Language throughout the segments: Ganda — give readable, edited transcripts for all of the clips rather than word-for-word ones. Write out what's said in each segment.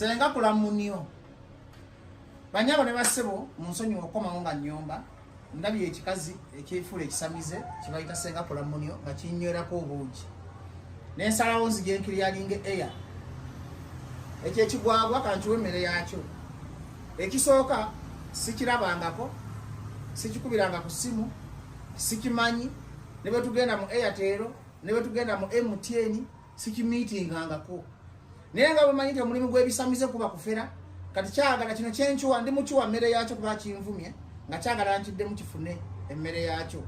Senga kulamunio. Banyabo ne basebo munsonyi okoma nga nyomba. Ndabi ekikazi ekifule ekisamize kibayita senga kulamunio nga kinywera ko obuugi. Nensalawo nzige nkiriyalinge air. Ekye kigwagwa kanchuwe mere yakyo. Ekisooka sikirabangako, sikikubiranga ku simu, sikimanyi, ne bwe tugenda mu Airtel, ne bwe tugenda mu MTN, sikimiitingangako. Naye nga bwe manyite omulimu gw'ebisamize kuba kufera, kati kyagala kino kyenchuwa ndi muchuwa mmere yakyo kuba kinvumye, nga kyagala nkidde mu kifune emmere yakyo.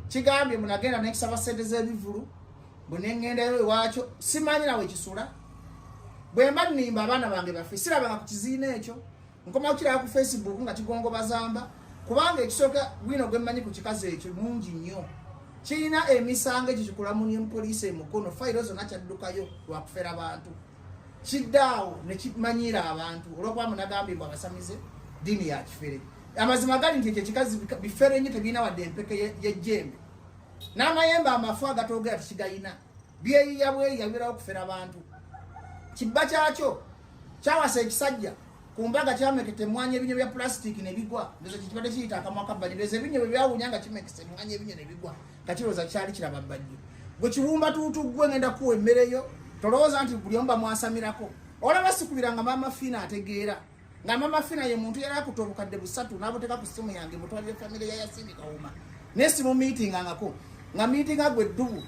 Kigambye munagenda n'ekisaba ssente z'ebivulu, bwe nengendayo ewakyo, simanyi nawe kisula. Bwe mba nnimba abaana bange bafe, sirabanga ku kiziina ekyo. Nkoma kira ku Facebook nga kigongo bazamba kubanga ekisooka gwino gwemmanyi ku kikazi ekyo mungi nnyo. Kirina emisango ekyo kikulamunye police emukono fayiro zonna kyaddukayo lwakufera abantu. Kiddaawo ne kimanyira abantu olwokuba munagambibwa abasamize dini ya kifere. Amazima gali nti ekyo kikazi bifere nnyo tebiina wadde empeke y'ejjembe. N'amayembe amafu agatoogera tikigayina. Byeyiya bweyiyabirawo okufera abantu. Kibba kyakyo kyawasa ekisajja kumbaga kyamekete mwanye ebinyo bya plastic ne bigwa ndezo kibadde kiyita akamwaka bali ndezo ebinyo byawunyanga kimekese mwanye ebinyo ne bigwa katiroza kyali kiraba bajjo gwe kiwumba tutu gwe ngenda kuwe mmereyo tolowooza nti buli omba mwasamirako olaba sikubiranga mama fina ategeera nga mama fina ye muntu yali akutobukadde busatu n'aboteka ku simu yange mutwalire family ya Yasini Kawuma nesi mu meeting angako nga meeting agwe ddubu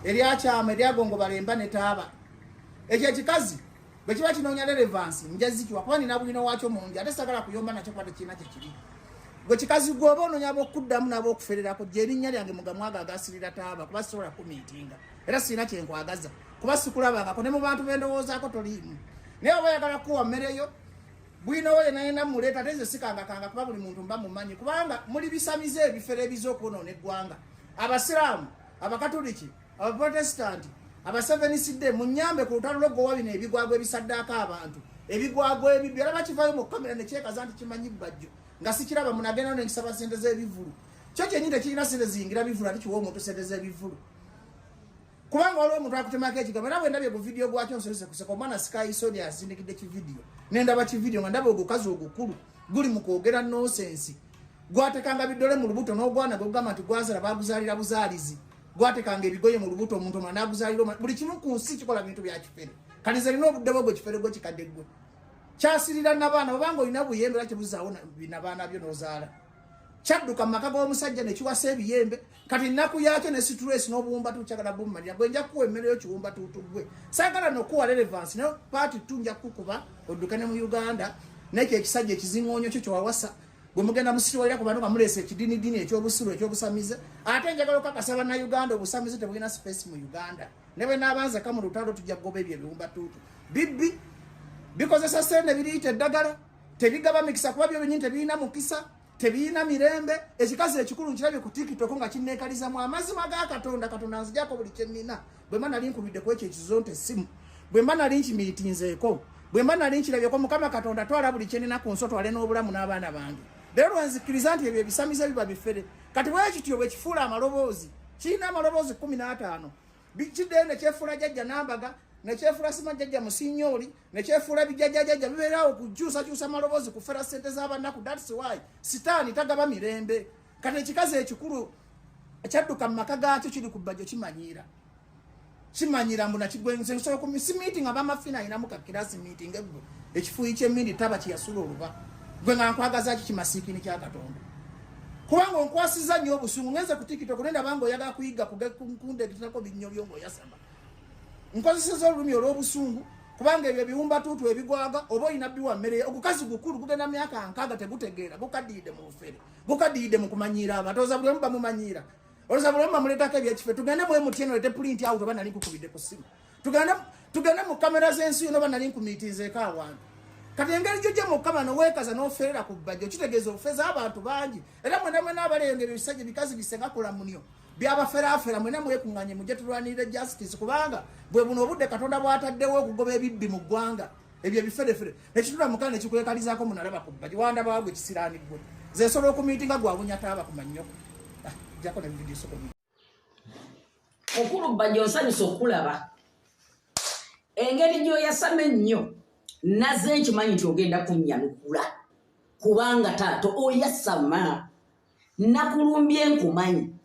eryakyama eryagongo balemba ne taaba ekyo kikazi bekiba kinoonya relevance njazikiwa kuba nina bwino wakyo mungi ate sagala kuyomba nakyo kwate kiina kyekiri gwe kikazi gwoba onoonya ab'okuddamu n'ab'okufererako gye erinnya lyange mugamwaga agasirira taaba kuba sisobola kumiitinga era sirina kyenkwagaza kuba sikulabangako ne mu bantu bendowoozaako toliimu naye oba oyagala kuwa mmereyo bwino wo yenayena muleeta ate nze sikangakanga kuba buli muntu mba mumanyi kubanga muli bisamize ebifere ebiza okwonoona eggwanga abasiraamu abakatoliki abaprotestanti abaseveniside munyambe ku lutalo lw'oggowa bino ebigwagwa ebisaddaako abantu ebigwagwa ebibyo era bakivayo mu kamera ne kyekaza nti kimanyi bajjo nga sikiraba munagenda n'ekisaba ssente z'ebivulu kyo kyennyini tekirina ssente ziyingira bivulu ate kiwa omuntu ssente z'ebivulu kubanga waliwo omuntu akutemako ekigambo era bwe ndabye ku vidiyo gwakyo nsolese kuseka omwana Skysonia asindikidde kividiyo nendaba kividiyo nga ndaba ogukazi ogukulu guli mu kwogera nosensi gwatekanga biddole mu lubuto n'ogwana gwogamba nti gwazala baguzaalira buzaalizi gwatekanga ebigoye mu lubuto omuntu omwana aguzaalira buli kimu ku nsi kikola bintu bya kifere kati ze lina obudde bwo gwe kifere gwe kikadde ggwe kyasirira n'abaana obanga olina buyembe era kyebuzaawo binabaana byo n'ozaala kyadduka mu maka g'omusajja ne kiwasa ebiyembe kati nnaku yakyo ne stress n'obuwumba tukyagala bumumalira gwe nja kuwa emmere yo kiwumba tutuggwe saagala n'okuwa relevance naye paati tunja kukuba odduke ne mu Uganda nekyo ekisajja ekiziŋŋoonyo kyo kyewawasa gwe mugenda musitwalira ku bantu nga muleese ekidinidini eky'obusiru eky'obusamize ate njagala okakasa bannayuganda obusamize tebulina space mu Uganda ne bwe n'abanzeka mu lutalo tujja kugoba ebyo ebiwumba tuutu bibbi bikozesa ssente biriyita eddagala tebigaba mikisa kuba byo byenyini tebirina mukisa tebirina mirembe ekikazi ekikulu nkirabye ku TikTok nga kinneekalizamu amazima ga Katonda nzijako buli kye nnina bwe mba nali nkubidde ku ekyo ekizonte essimu bwe mba nali nkimiitinzeeko bwe mba nali nkirabyeko Mukama Katonda twala buli kye nnina ku nsi otwale n'obulamu n'abaana bange leero nzikiriza nti ebyo ebisamize biba bifere kati bwe kityo bwe kifuula amaloboozi kirina amaloboozi 15 kiddeyo ne kyefuula jjajja Nambaga ne kyefuula Sima jjajja Musinyoli ne kyefuula bijjajjajjajja bibeerawo kukyusakyusa amaloboozi kufera ssente z'abannaku that's why sitaani tagaba mirembe kati ekikazi ekikulu ekyadduka mu maka gaakyo kiri ku bajjo kimanyira mbu nakigwenze nsobola ku misi meeting abamafina ayinamu kakirasi meeting ebbo ekifuuyi ky'emmindi taba kyeyasula oluba gwe nga nkwagaza ki kimasiikini kya Katonda kubanga onkwasiza nnyo obusungu ngenze ku TikTok nenda bango oyagala kuyiga kunde bitako binnyo byongo yasamba nkozeseza olulumi olw'obusungu kubanga ebyo biwumba tuutu ebigwaga oba oyina biwa mmere ogukazi gukulu gugenda myaka nkaaga tegutegeera gukaddiide mu bufere gukaddiide mu kumanyiira abantu oza buli omu bamumanyiira oloza buli omu bamuleetako ebyekife tugende mu MTN olete print out oba nali nkukubidde ku simu tugende mu kamera z'ensi yona oba nali nkumiitinzeeko awantu kati engeri gyojja mu Mukama noweekaza n'oferera ku bajjo kitegeeza ofeeza abantu bangi era mwena abalenga ebyo bisajja bikazi bisenga kulamunyo byabaferaafera mwena mwekuŋŋanye mujje tulwanirire justice kubanga bwe buno obudde Katonda bw'ataddewo okugoba ebibbi mu ggwanga ebyo ebiferefere nekitula Mukama nekikwekalizaako munalaba ku bajjo wandabawo gwe kisiraaniggwe ze nsobola okumiitinga gwabunya taaba ku mannyoko jjako ne vidiyo soko okulu bajjo nsanyusa okulaba engeri gy'oyasama ennyo naze nkimanyi nti ogenda kunnyanukula kubanga taato oyasama nakulumbye nkumanyi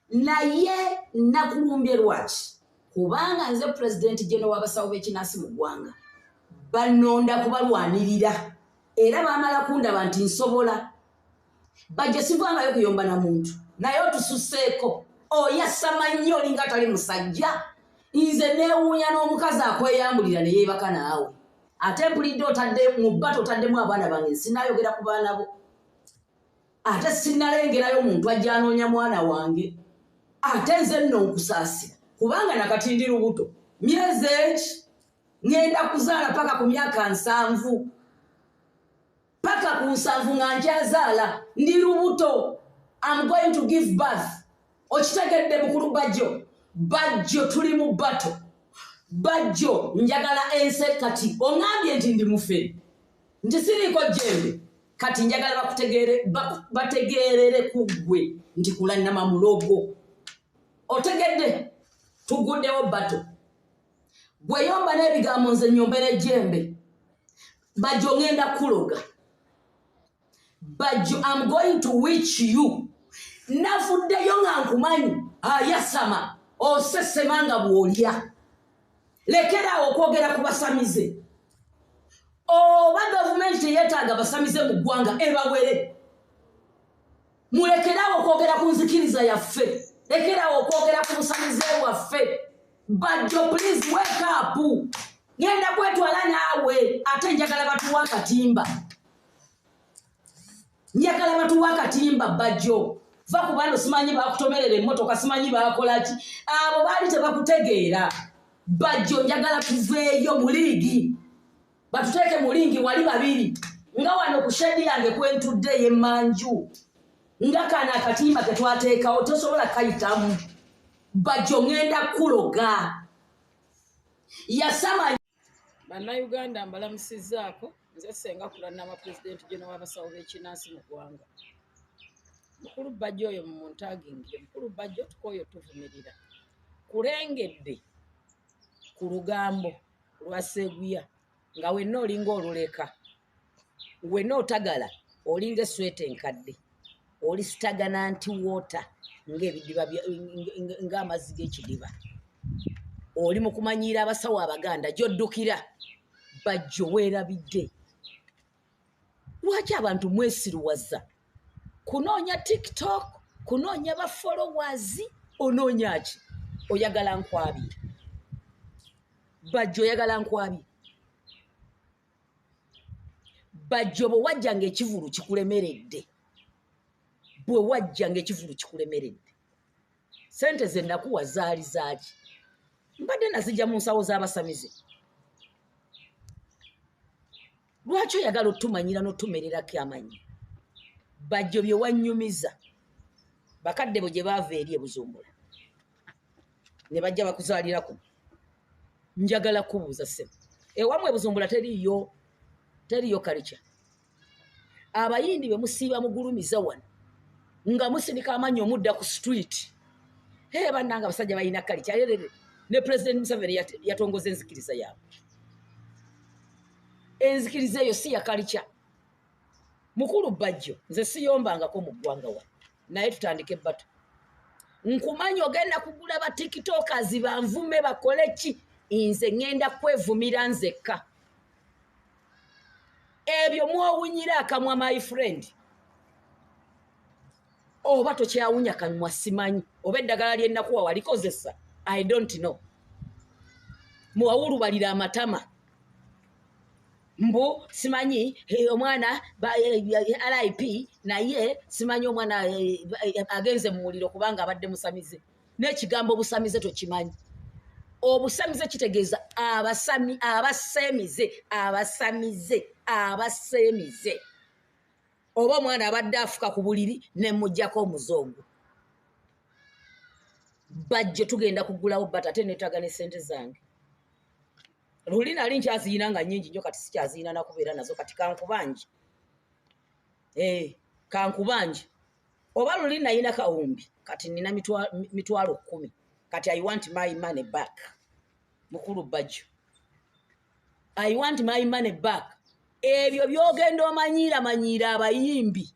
naye nakulumbye lwaki kubanga nze President General w'abasawo b'ekinnansi mu ggwanga banonda kubalwanirira era baamala kundaba nti nsobola bajjo sivangayo kuyomba na muntu naye otususseeko oyasama nnyo olinga tali musajja nze neewuunya n'omukazi akweyambulira ne yeebaka naawe ate mpulidde otadde mu bbato otaddemu abaana bange sinayogera ku baana bo ate sinalengerayo muntu ajja anoonya mwana wange ate nze nno nkusaasira kubanga nakati ndi lubuto myezi eki ngenda kuzaala paka ku myaka 7 paka ku 7 nga nkyazaala ndi lubuto. I'm going to give birth. Okitegedde mukulu bajjo tuli mu bbato bajjo njagala ense kati oŋambye nti ndi mufe nti siriiko jjembe kati njagala bategeerere ku ggwe nti kulanama mulogo otegedde tuguddewo bbato gwe yomba n'ebigambo nze nyombera ejjembe bajjo ngenda kuloga bajjo I'm going to witch you nafuddeyo nga nkumanyi ayasama osesemanga bw'olya lekeraawo okwogera ku basamize oba gavumenti teyeetaaga basamize mu ggwanga ebawere mulekeraawo okwogera ku nzikiriza yaffe lekeraawo okwogera ku busamize bwaffe bajjo please wake up ngenda kwetwala naawe ate njagala batuwa akatimba bajjo va ku bano simanyi bakutomerera emmotoka simanyi bakolaki abo baali tebakutegeera bajjo njagala tuveeyo mu liigi batuteeke mu lingi wali babiri nga wano ku shedi yange kwentudde y'emmanju nga kana akatimba ke twateekawo tosobola kayitamu bajjo ngenda kuloga yasama bannayuganda mbalamusizaako nze Senga kulanama President General w'abasawo b'ekinnansi mu ggwanga mukulu bajjo oyo mu muntagingire mukulu bajjo tukooyo tuvumirira kulengedde ku lugambo lwa Seguya nga wenna olinga oluleka wenna otagala olinga esweta enkadde oli sitagana nti woota ng'ebidiba ng'amazzi g'ekidiba oli mu kumanyiira abasawo abaganda gy'oddukira bajjo weerabidde lwaki abantu mwesiruwaza kunoonya TikTok kunoonya ba followers onoonya ki oyagala nkwabye bajjo oyagala nkwabye bajjo bwe wajja ng'ekivulu kikulemeredde bwe wajja ng'ekivulu kikulemeredde sente ze nakuwa zaali zaaki mbadde nazijja mu nsawo z'abasamize lwaki oyagala otumanyira n'otumererako amanyi bajjo bye wannyumiza bakadde bo gye baava eri ebuzumbula ne bajja bakuzaalirako njagala kubuuza ssebo ewamu ebuzumbula teriyo kalica abayindi be musiiba mugulumiza wano nga musindika amanyi omudda ku street bannanga abasajja balina kalica ne President Museveni yatongoza enzikiriza yaabwe enzikiriza eyo si ya kalica mukulu bajjo nze siyombangako mu ggwanga wano naye tutandike ebbato nkumanyi ogenda kugula ba tiktokers banvume bakole ki nze ngenda kwevumira nzekka ebyo mwowunyira akamwa my friend oba tokyawunya kamwa simanyi oba eddagala lyennakuwa walikozesa I don't know muwawulubalira amatama mbu simanyi omwana RIP naye simanyi omwana agenze mu muliro kubanga abadde musamize n'ekigambo busamize tokimanyi obusamize kitegeeza abasemize oba omwana abadde afuka ku buliri ne mujjako omuzongo bajjo tugenda kugulawo bata ate neetaga ne ssente zange luli nali nkyaziina nga nnyingi nnyo kati sikyaziina nakubeera nazo kati kankubanje kankubanje oba luli nayina kawumbi kati nina mitwalo 10 kati I want my money back mukulu bajjo I want my money back. Ebyo byogenda omanyira abayimbi.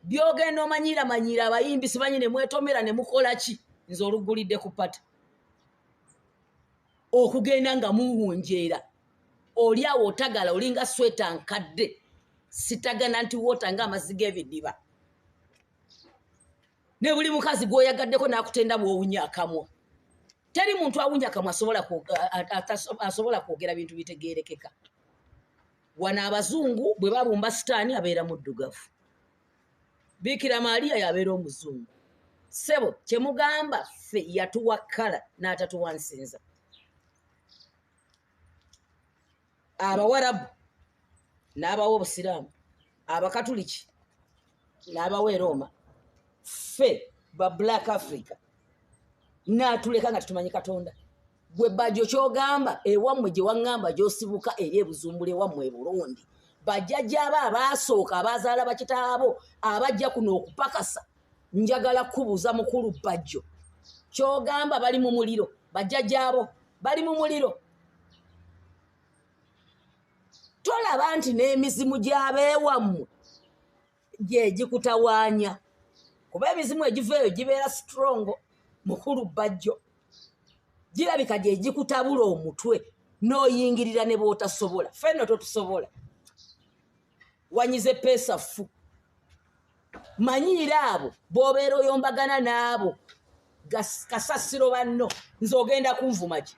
Byogenda omanyira abayimbi simanyi ne mwetomera ne mukola ki? Nze olugulidde ku pata. Okugenda nga muwunjeera. Oli awo otagala olinga sweta nkadde. Sitagana nti wota nga amaziga ebidiba. Ne buli mukazi gwoyagaddeko n'akutenda bw'owunya akamwa. Teri muntu awunya akamwa asobola kwogera bintu bitegeerekeka. Wana abazungu bwe babumba sitaani abeera muddugavu. Bikira Maria yabeera omuzungu. Sebo kye mugamba ffe yatuwa kkala n'atatuwa nsinza. Abawarabu n'abawa obusiraamu, abakatuliki n'abawa e Roma, ffe ba Black Africa n'atuleka nga tutumanyi Katonda. Gwe bajjo kyogamba ewammwe gye waŋŋamba gy'osibuka eri ebuzumbula ewammwe e Burundi. Bajjajjaabo abaasooka abazaala bakitaabo abajja kuno okupakasa. Njagala kubuuza mukulu bajjo. Kyogamba bali mu muliro. Bajjajjaabo bali mu muliro. Tolaba nti n'emizimu gy'abeewammwe gye gikutawaanya. Kuba emizimu egiveeyo gibeera strongo. Mukulu bajjo girabika gye gikutabula omutwe n'oyingirira ne b'otasobola. Ffenno totusobola. Wanyize pesa fu. Manyiira abo bw'obeera oyombagana n'abo kasasiro banno nze ogenda kunvuma ki?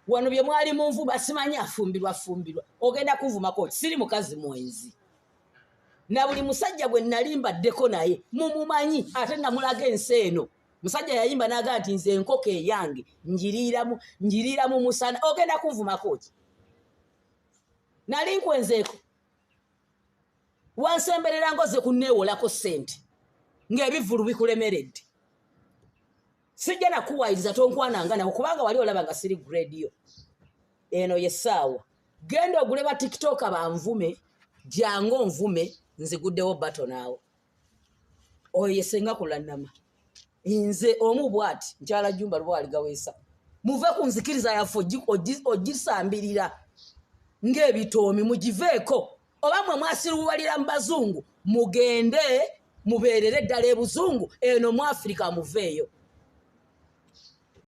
Wano bye mwali mu nvuma simanyi afumbirwa. Ogenda kunvumako ki? Siri mukazi mwenzi. Na buli musajja gwe nalimbaddeko naye mumumanyi ate namulaga ensi eno. Musajja yayimba n'agamba nti nze enkoko eyange njiriira mu musana. Ogenda kunvumako ki? Nali nkwenzeeko. Wansemberera ngoze kunneewolako ssente ng'ebivvulu bikulemeredde. Sijja nakuwayiriza tonkwananga nawe kubanga wali olaba nga siri radio. Eno yessaawa. Genda ogule ba TikTok banvume, jangu onvume, nziguddewo bato naawe. Oyo ye Senga kulanama. Nze omu bw'ati nkyala Jjumba Lwali gaweesa. Muve ku nzikiriza yaffe ogisambirira ng'ebitoomi mugiveeko. Oba mwe mwasiruwalira mu bazungu mugende mubeerere ddala ebuzungu eno mu Afrika muveeyo.